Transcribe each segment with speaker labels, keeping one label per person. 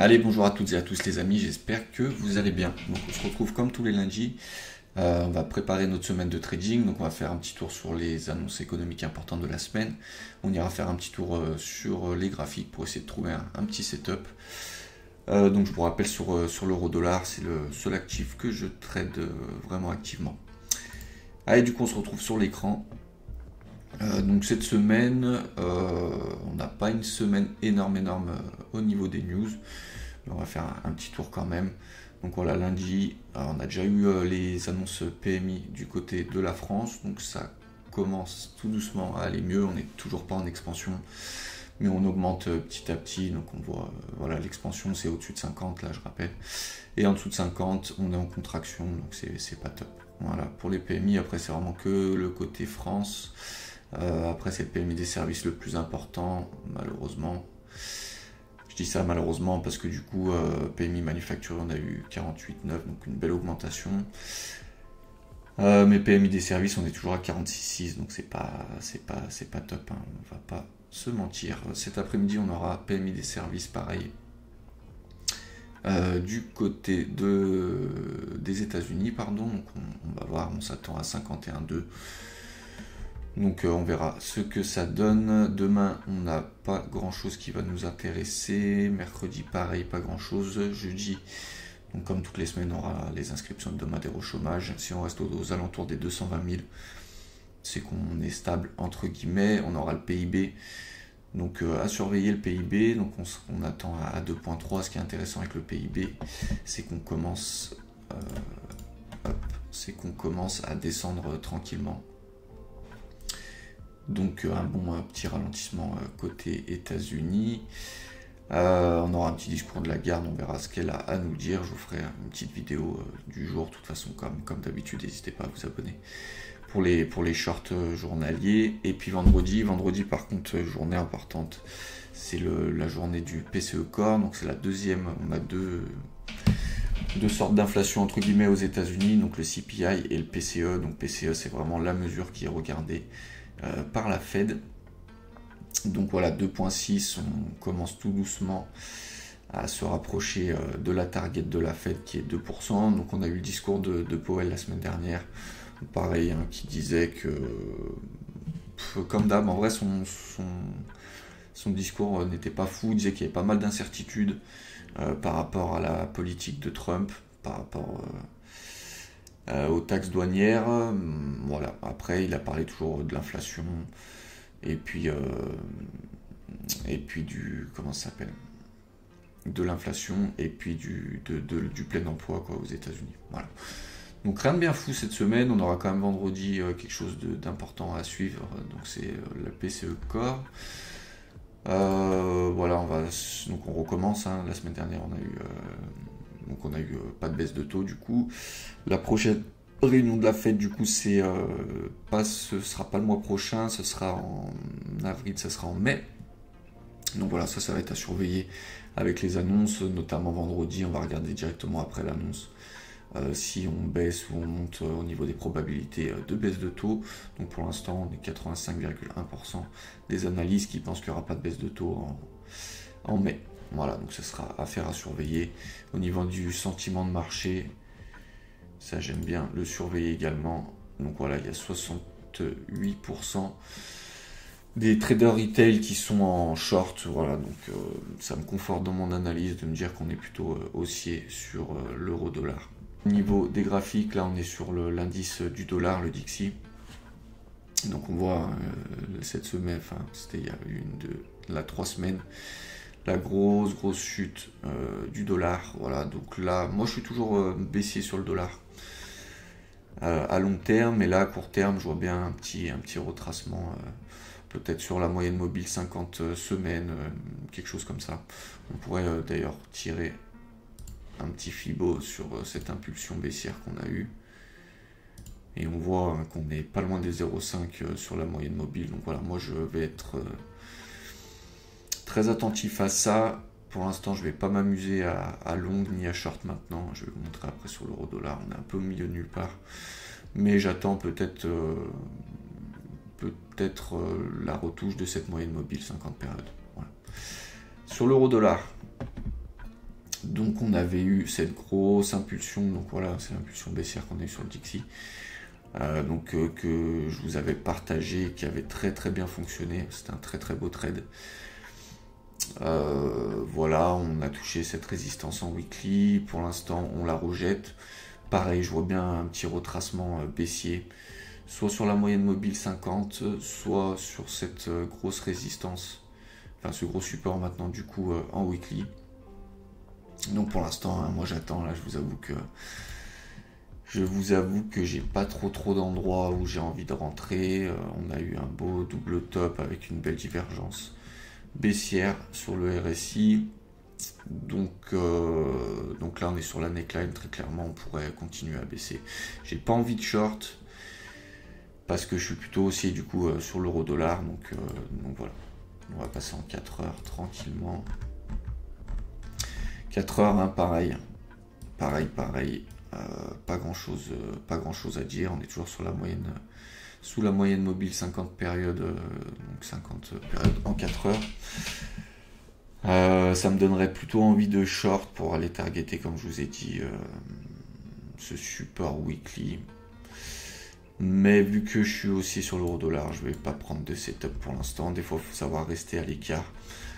Speaker 1: Allez, bonjour à toutes et à tous les amis, j'espère que vous allez bien. Donc on se retrouve comme tous les lundis. On va préparer notre semaine de trading, donc on va faire un petit tour sur les annonces économiques importantes de la semaine. On ira faire un petit tour sur les graphiques pour essayer de trouver un petit setup. Donc je vous rappelle sur l'euro-dollar, c'est le seul actif que je trade vraiment activement. Allez, du coup on se retrouve sur l'écran. Donc cette semaine, on n'a pas une semaine énorme au niveau des news. Mais on va faire un petit tour quand même. Donc voilà, lundi, on a déjà eu les annonces PMI du côté de la France. Donc ça commence tout doucement à aller mieux. On n'est toujours pas en expansion, mais on augmente petit à petit. Donc on voit, voilà, l'expansion c'est au-dessus de 50 là, je rappelle. Et en dessous de 50, on est en contraction. Donc c'est pas top. Voilà, pour les PMI, après c'est vraiment que le côté France. Après c'est le PMI des services le plus important, malheureusement. Je dis ça malheureusement parce que du coup, PMI manufacturier, on a eu 48,9, donc une belle augmentation. Mais PMI des services, on est toujours à 46,6, donc c'est pas top, hein, on va pas se mentir. Cet après-midi, on aura PMI des services, pareil, du côté des États-Unis, pardon. Donc on va voir, on s'attend à 51,2. Donc on verra ce que ça donne. Demain, on n'a pas grand-chose qui va nous intéresser. Mercredi, pareil, pas grand-chose. Jeudi, donc comme toutes les semaines, on aura les inscriptions hebdomadaires au chômage. Si on reste aux alentours des 220 000, c'est qu'on est stable, entre guillemets. On aura le PIB. Donc à surveiller le PIB. Donc on attend à 2,3. Ce qui est intéressant avec le PIB, c'est qu'on commence, à descendre tranquillement. Donc un bon petit ralentissement côté États-Unis. On aura un petit discours de Lagarde, on verra ce qu'elle a à nous dire. Je vous ferai une petite vidéo du jour, de toute façon, comme d'habitude, n'hésitez pas à vous abonner pour les shorts journaliers. Et puis vendredi par contre, journée importante, c'est la journée du PCE Core. Donc c'est la deuxième, on a deux sortes d'inflation entre guillemets aux États-Unis, donc le CPI et le PCE. Donc PCE, c'est vraiment la mesure qui est regardée par la Fed. Donc voilà, 2,6, on commence tout doucement à se rapprocher de la target de la Fed qui est 2%. Donc on a eu le discours de Powell la semaine dernière, pareil, hein, qui disait que, comme d'hab, en vrai son discours n'était pas fou. Il disait qu'il y avait pas mal d'incertitudes par rapport à la politique de Trump, par rapport aux taxes douanières. Voilà. Après, il a parlé toujours de l'inflation et puis du, comment ça s'appelle, de l'inflation et puis du plein emploi, quoi, aux États-Unis. Voilà. Donc rien de bien fou cette semaine. On aura quand même vendredi quelque chose d'important à suivre. Donc c'est la PCE Core. Voilà, donc on recommence, hein. La semaine dernière on a eu pas de baisse de taux du coup. La prochaine réunion de la Fed du coup ce sera pas le mois prochain, ce sera en avril, ça sera en mai. Donc voilà, ça va être à surveiller avec les annonces, notamment vendredi. On va regarder directement après l'annonce si on baisse ou on monte au niveau des probabilités de baisse de taux. Donc pour l'instant on est 85,1% des analyses qui pensent qu'il n'y aura pas de baisse de taux en mai. Voilà, donc ce sera affaire à surveiller. Au niveau du sentiment de marché, ça j'aime bien le surveiller également. Donc voilà, il y a 68% des traders retail qui sont en short. Voilà, donc ça me conforte dans mon analyse de me dire qu'on est plutôt haussier sur l'euro-dollar. Au niveau des graphiques, là on est sur l'indice du dollar, le DXY. Donc on voit cette semaine, enfin c'était il y a 3 semaines, la grosse chute du dollar. Voilà, donc là moi je suis toujours baissier sur le dollar à long terme, mais là à court terme je vois bien un petit retracement, peut-être sur la moyenne mobile 50 semaines, quelque chose comme ça. On pourrait d'ailleurs tirer un petit fibo sur cette impulsion baissière qu'on a eue. Et on voit qu'on n'est pas loin des 0,5 sur la moyenne mobile. Donc voilà, moi je vais être très attentif à ça. Pour l'instant, je ne vais pas m'amuser à long ni à short maintenant. Je vais vous montrer après sur l'euro-dollar. On est un peu au milieu de nulle part. Mais j'attends peut-être la retouche de cette moyenne mobile 50 périodes. Voilà. Sur l'euro-dollar, Donc on avait eu cette grosse impulsion, donc voilà, c'est l'impulsion baissière qu'on a eu sur le Dixie, que je vous avais partagé, qui avait très très bien fonctionné, c'était un très très beau trade. Voilà, on a touché cette résistance en weekly, pour l'instant on la rejette. Pareil, je vois bien un petit retracement baissier, soit sur la moyenne mobile 50, soit sur cette grosse résistance, enfin ce gros support maintenant du coup en weekly. Donc pour l'instant, hein, moi j'attends, là je vous avoue que j'ai pas trop d'endroits où j'ai envie de rentrer. On a eu un beau double top avec une belle divergence baissière sur le RSI. Donc là on est sur la neckline, très clairement on pourrait continuer à baisser. J'ai pas envie de short parce que je suis plutôt aussi du coup sur l'euro dollar. Donc voilà, on va passer en 4 heures tranquillement. 4 heures, hein, pareil, pas grand chose à dire. On est toujours sur la moyenne, sous la moyenne mobile 50 périodes, donc 50 périodes en 4 heures. Ça me donnerait plutôt envie de short pour aller targeter, comme je vous ai dit, ce support weekly. Mais vu que je suis aussi sur l'euro dollar, je vais pas prendre de setup pour l'instant. Des fois, il faut savoir rester à l'écart.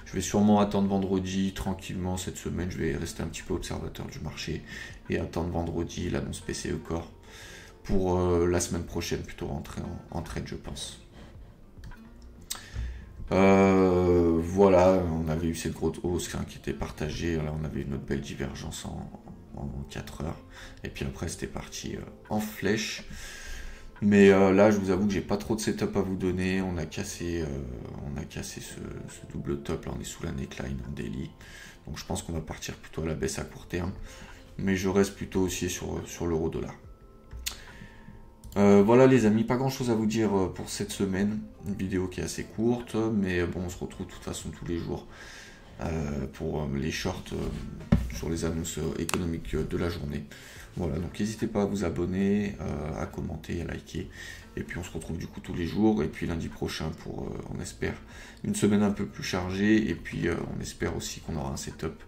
Speaker 1: Je vais sûrement attendre vendredi tranquillement cette semaine. Je vais rester un petit peu observateur du marché et attendre vendredi l'annonce PCE Core pour la semaine prochaine plutôt rentrer en trade, je pense. Voilà, on avait eu cette grosse hausse qui était partagée. Là, on avait une autre belle divergence en 4 heures. Et puis après, c'était parti en flèche. Mais là, je vous avoue que j'ai pas trop de setup à vous donner. On a cassé ce double top. Là, on est sous la neckline en daily. Donc je pense qu'on va partir plutôt à la baisse à court terme. Mais je reste plutôt aussi sur l'euro dollar. Voilà les amis, pas grand chose à vous dire pour cette semaine. Une vidéo qui est assez courte. Mais bon, on se retrouve de toute façon tous les jours pour les shorts sur les annonces économiques de la journée. Voilà, donc n'hésitez pas à vous abonner, à commenter, à liker. Et puis on se retrouve du coup tous les jours. Et puis lundi prochain pour, on espère, une semaine un peu plus chargée. Et puis on espère aussi qu'on aura un setup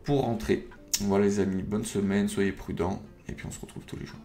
Speaker 1: pour rentrer. Voilà les amis, bonne semaine, soyez prudents. Et puis on se retrouve tous les jours.